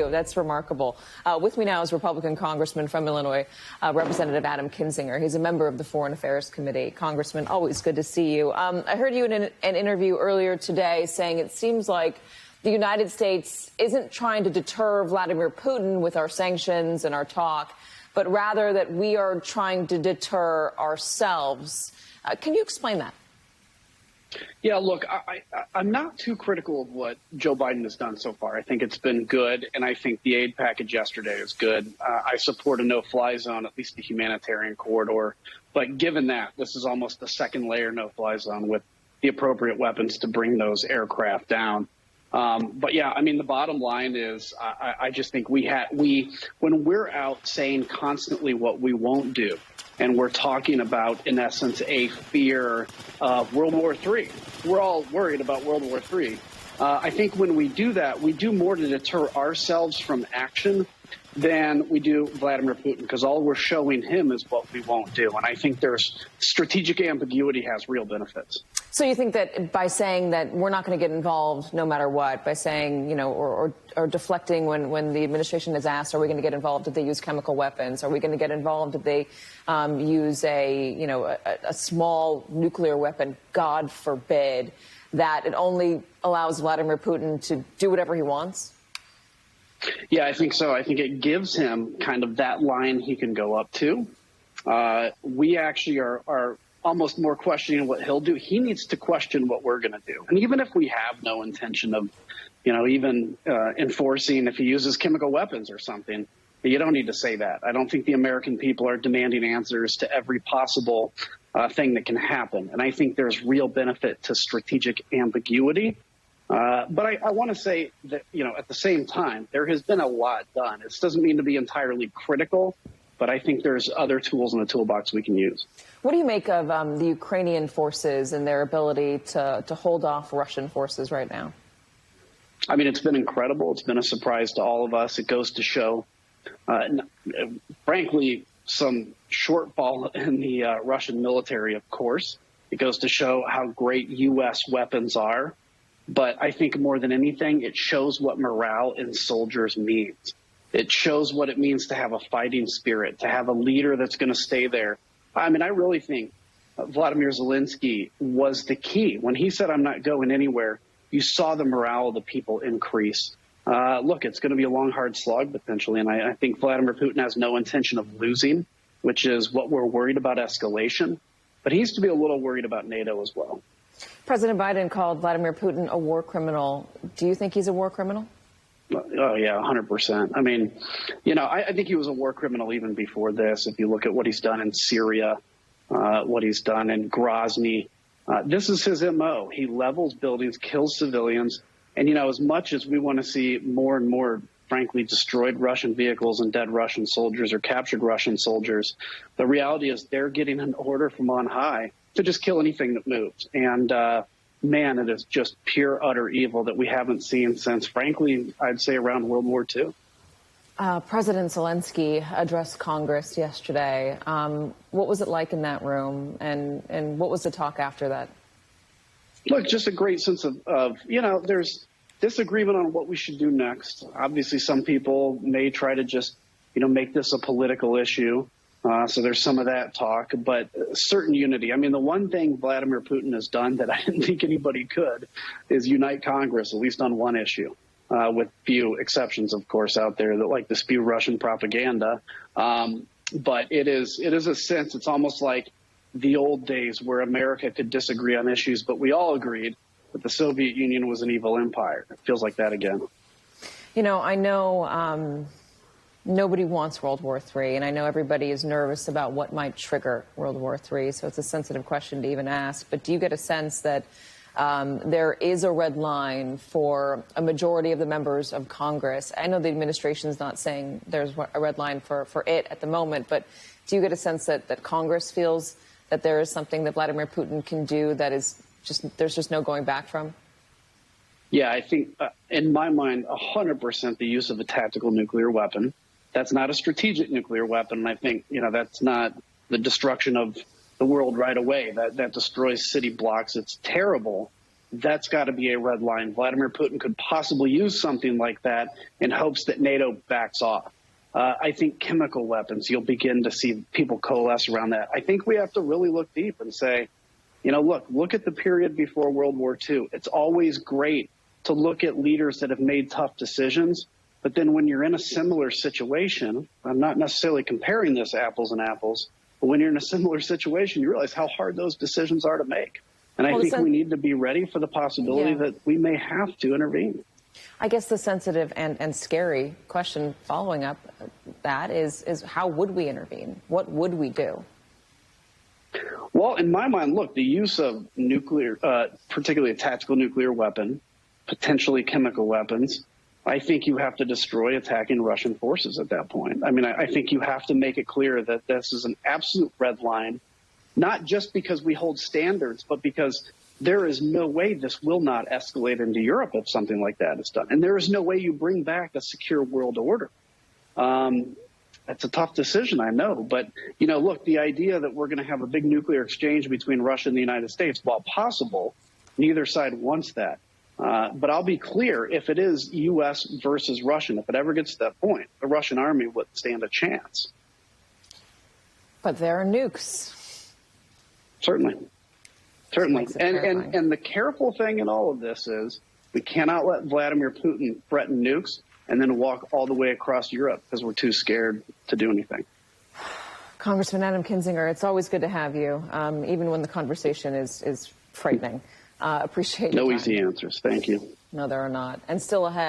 That's remarkable. With me now is Republican Congressman from Illinois, Representative Adam Kinzinger. He's a member of the Foreign Affairs Committee. Congressman, always good to see you. I heard you in an interview earlier today saying it seems like the United States isn't trying to deter Vladimir Putin with our sanctions and our talk, but rather that we are trying to deter ourselves. Can you explain that? Yeah, look, I'm not too critical of what Joe Biden has done so far. I think it's been good, and I think the aid package yesterday is good. I support a no-fly zone, at least the humanitarian corridor. But given that, this is almost the second layer no-fly zone with the appropriate weapons to bring those aircraft down. But yeah, I mean, the bottom line is I just think when we're out saying constantly what we won't do, and we're talking about, in essence, a fear of World War III. We're all worried about World War III. I think when we do that, we do more to deter ourselves from action than we do Vladimir Putin, because all we're showing him is what we won't do. And I think there's strategic ambiguity has real benefits. So you think that by saying that we're not going to get involved no matter what, by saying, you know, or deflecting when the administration is asked, are we going to get involved if they use chemical weapons? Are we going to get involved if they use a small nuclear weapon, God forbid, that it only allows Vladimir Putin to do whatever he wants? Yeah, I think so. I think it gives him kind of that line he can go up to. We actually are almost more questioning what he'll do. He needs to question what we're going to do. And even if we have no intention of, even enforcing if he uses chemical weapons or something, you don't need to say that. I don't think the American people are demanding answers to every possible thing that can happen. And I think there's real benefit to strategic ambiguity. But I want to say that, at the same time, there has been a lot done. This doesn't mean to be entirely critical, but I think there's other tools in the toolbox we can use. What do you make of the Ukrainian forces and their ability to hold off Russian forces right now? I mean, it's been incredible. It's been a surprise to all of us. It goes to show, frankly, some shortfall in the Russian military, of course. It goes to show how great U.S. weapons are. But I think more than anything, it shows what morale in soldiers means. It shows what it means to have a fighting spirit, to have a leader that's going to stay there. I mean, I really think Vladimir Zelenskyy was the key. When he said, I'm not going anywhere, you saw the morale of the people increase. Look, it's going to be a long, hard slog, potentially, and I think Vladimir Putin has no intention of losing, which is what we're worried about, escalation. But he needs to be a little worried about NATO as well. President Biden called Vladimir Putin a war criminal. Do you think he's a war criminal? Oh, yeah, 100%. I mean, I think he was a war criminal even before this. If you look at what he's done in Syria, what he's done in Grozny, this is his MO. He levels buildings, kills civilians. And, as much as we want to see more and more, frankly, destroyed Russian vehicles and dead Russian soldiers or captured Russian soldiers, the reality is they're getting an order from on high to just kill anything that moves. And, man, it is just pure, utter evil that we haven't seen since, frankly, I'd say around World War II. President Zelenskyy addressed Congress yesterday. What was it like in that room, and what was the talk after that? Look, just a great sense of there's disagreement on what we should do next. Obviously, some people may try to just, make this a political issue. So there's some of that talk, but certain unity. I mean, the one thing Vladimir Putin has done that I didn't think anybody could is unite Congress, at least on one issue, with few exceptions, of course, out there that like to spew Russian propaganda. But it is a sense, it's almost like the old days where America could disagree on issues, but we all agreed that the Soviet Union was an evil empire. It feels like that again. I know nobody wants World War III, and I know everybody is nervous about what might trigger World War III, so it's a sensitive question to even ask. But do you get a sense that there is a red line for a majority of the members of Congress? I know the administration is not saying there's a red line for it at the moment, but do you get a sense that Congress feels that there is something that Vladimir Putin can do that is there's just no going back from? Yeah, I think, in my mind, 100% the use of a tactical nuclear weapon. That's not a strategic nuclear weapon. And I think, that's not the destruction of the world right away. That destroys city blocks. It's terrible. That's got to be a red line. Vladimir Putin could possibly use something like that in hopes that NATO backs off. I think chemical weapons, you'll begin to see people coalesce around that. I think we have to really look deep and say, you know, look at the period before World War II. It's always great to look at leaders that have made tough decisions. But then when you're in a similar situation, I'm not necessarily comparing this apples and apples, but when you're in a similar situation, you realize how hard those decisions are to make. And I think we need to be ready for the possibility that we may have to intervene. I guess the sensitive and scary question following up that is how would we intervene? What would we do? Well, in my mind, look, the use of nuclear, particularly a tactical nuclear weapon, potentially chemical weapons, I think you have to destroy attacking Russian forces at that point. I mean, I think you have to make it clear that this is an absolute red line, not just because we hold standards, but because there is no way this will not escalate into Europe if something like that is done. And there is no way you bring back a secure world order. That's a tough decision, I know. But, you know, look, the idea that we're going to have a big nuclear exchange between Russia and the United States, while possible, neither side wants that. But I'll be clear, if it is U.S. versus Russian, if it ever gets to that point, the Russian army wouldn't stand a chance. But there are nukes. Certainly. Certainly. And the careful thing in all of this is we cannot let Vladimir Putin threaten nukes and then walk all the way across Europe because we're too scared to do anything. Congressman Adam Kinzinger, it's always good to have you, even when the conversation is frightening. Appreciate it. No easy answers. Thank you. No, there are not. And still ahead.